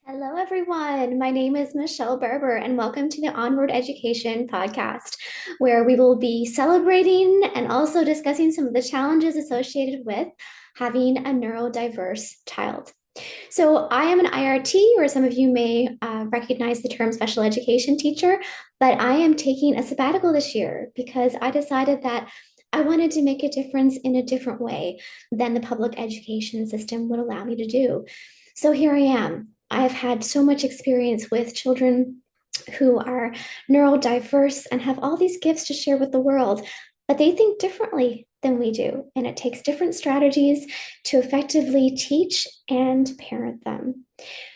Hello, everyone. My name is Michelle Berber, and welcome to the Onward Education podcast, where we will be celebrating and also discussing some of the challenges associated with having a neurodiverse child. So, I am an IRT, or some of you may recognize the term special education teacher, but I am taking a sabbatical this year because I decided that I wanted to make a difference in a different way than the public education system would allow me to do. So here I am. I've had so much experience with children who are neurodiverse and have all these gifts to share with the world, but they think differently than we do. And it takes different strategies to effectively teach and parent them.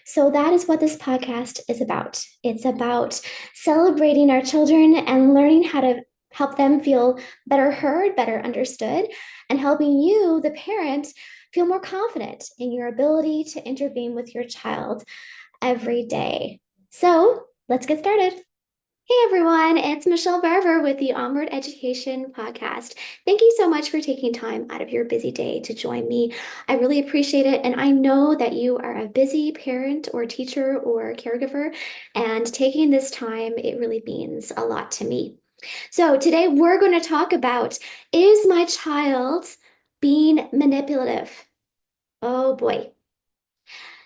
So that is what this podcast is about. It's about celebrating our children and learning how to help them feel better heard, better understood, and helping you, the parent, feel more confident in your ability to intervene with your child every day. So let's get started. Hey everyone, it's Michelle Barber with the Onward Education Podcast. Thank you so much for taking time out of your busy day to join me. I really appreciate it. And I know that you are a busy parent or teacher or caregiver, and taking this time, it really means a lot to me. So today we're going to talk about, is my child being manipulative? Oh boy.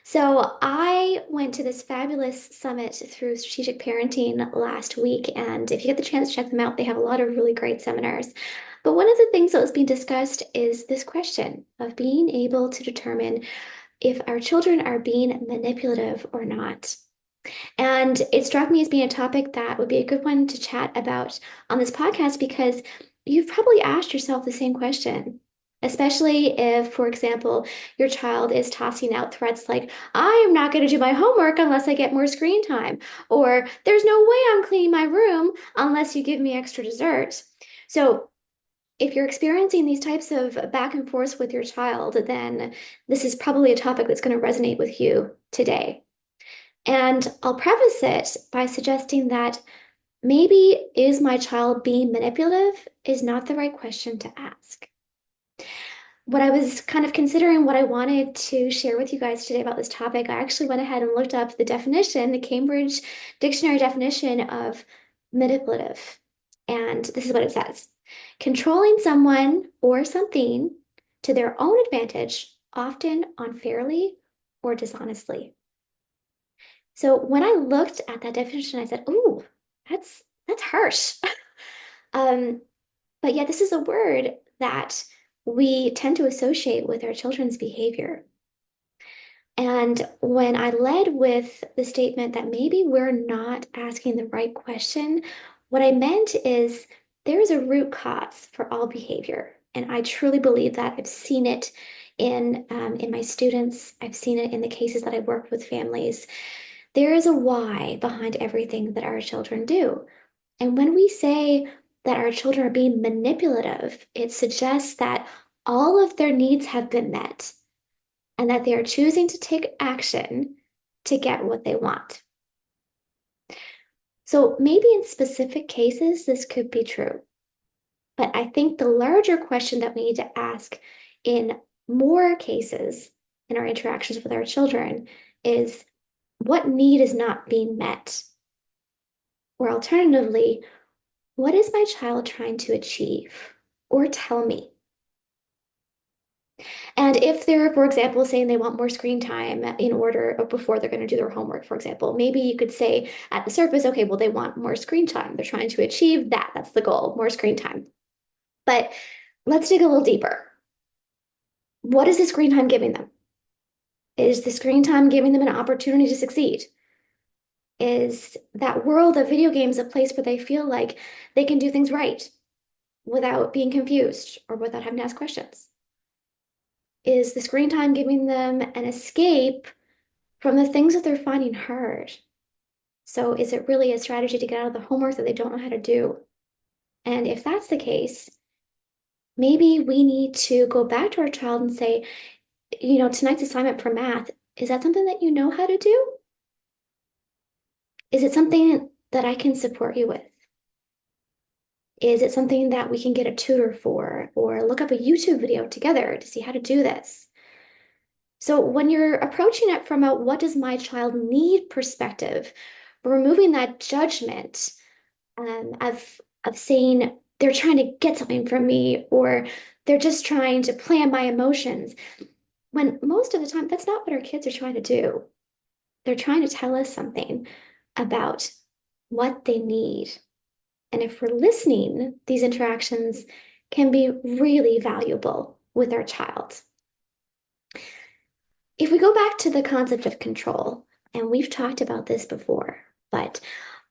So I went to this fabulous summit through strategic parenting last week, and if you get the chance to check them out, they have a lot of really great seminars. But one of the things that was being discussed is this question of being able to determine if our children are being manipulative or not. And it struck me as being a topic that would be a good one to chat about on this podcast because you've probably asked yourself the same question. Especially if, for example, your child is tossing out threats like, I am not going to do my homework unless I get more screen time, or there's no way I'm cleaning my room unless you give me extra dessert. So, if you're experiencing these types of back and forth with your child, then this is probably a topic that's going to resonate with you today. And I'll preface it by suggesting that maybe is my child being manipulative is not the right question to ask. When I was kind of considering what I wanted to share with you guys today about this topic, I actually went ahead and looked up the definition, the Cambridge Dictionary definition of manipulative. And this is what it says: controlling someone or something to their own advantage, often unfairly or dishonestly. So when I looked at that definition, I said, "Ooh, that's harsh." Um, but yet this is a word that we tend to associate with our children's behavior. And when I led with the statement that maybe we're not asking the right question, what I meant is there is a root cause for all behavior. And I truly believe that. I've seen it in my students. I've seen it in the cases that I've worked with families. There is a why behind everything that our children do. And when we say that our children are being manipulative, it suggests that all of their needs have been met and that they are choosing to take action to get what they want. So maybe in specific cases, this could be true. But I think the larger question that we need to ask in more cases in our interactions with our children is, what need is not being met? Or alternatively, what is my child trying to achieve or tell me? And if they're, for example, saying they want more screen time in order before they're going to do their homework, for example, maybe you could say at the surface, okay, well, they want more screen time. They're trying to achieve that. That's the goal, more screen time. But let's dig a little deeper. What is the screen time giving them? Is the screen time giving them an opportunity to succeed? Is that world of video games a place where they feel like they can do things right without being confused or without having to ask questions? Is the screen time giving them an escape from the things that they're finding hard? So is it really a strategy to get out of the homework that they don't know how to do? And if that's the case, maybe we need to go back to our child and say, tonight's assignment for math, is that something that you know how to do? Is it something that I can support you with? Is it something that we can get a tutor for or look up a YouTube video together to see how to do this? So when you're approaching it from a what does my child need perspective, removing that judgment of saying they're trying to get something from me or they're just trying to plan my emotions, when most of the time that's not what our kids are trying to do. They're trying to tell us something about what they need. And if we're listening, these interactions can be really valuable with our child. If we go back to the concept of control, and we've talked about this before, but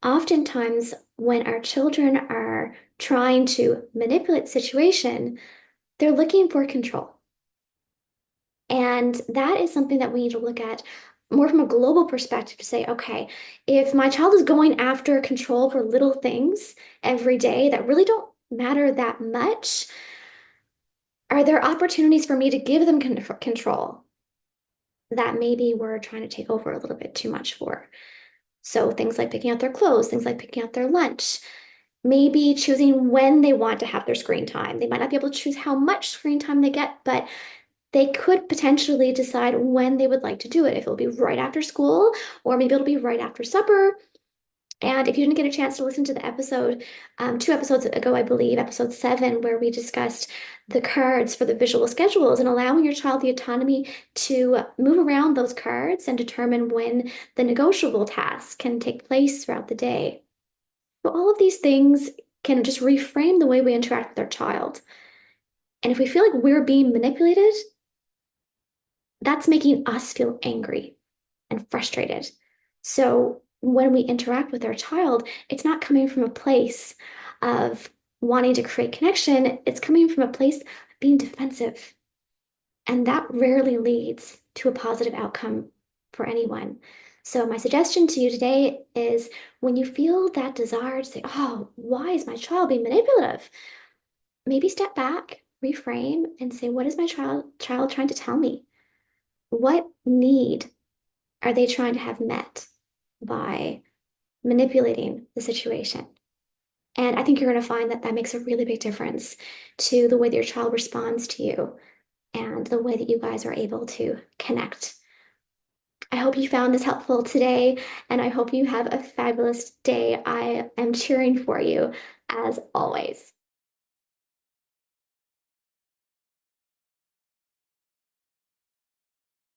oftentimes when our children are trying to manipulate the situation, they're looking for control. And that is something that we need to look at more from a global perspective to say, okay, if my child is going after control for little things every day that really don't matter that much, are there opportunities for me to give them control that maybe we're trying to take over a little bit too much for? So things like picking out their clothes, things like picking out their lunch, maybe choosing when they want to have their screen time. They might not be able to choose how much screen time they get, but they could potentially decide when they would like to do it. If it'll be right after school, or maybe it'll be right after supper. And if you didn't get a chance to listen to the episode, 2 episodes ago, I believe, episode 7, where we discussed the cards for the visual schedules and allowing your child the autonomy to move around those cards and determine when the negotiable tasks can take place throughout the day. So all of these things can just reframe the way we interact with our child. And if we feel like we're being manipulated, that's making us feel angry and frustrated. So when we interact with our child, it's not coming from a place of wanting to create connection, it's coming from a place of being defensive. And that rarely leads to a positive outcome for anyone. So, my suggestion to you today is when you feel that desire to say, oh, why is my child being manipulative? Maybe step back, reframe, and say, what is my child trying to tell me? What need are they trying to have met by manipulating the situation? And I think you're going to find that that makes a really big difference to the way that your child responds to you and the way that you guys are able to connect. I hope you found this helpful today, and I hope you have a fabulous day. I am cheering for you as always.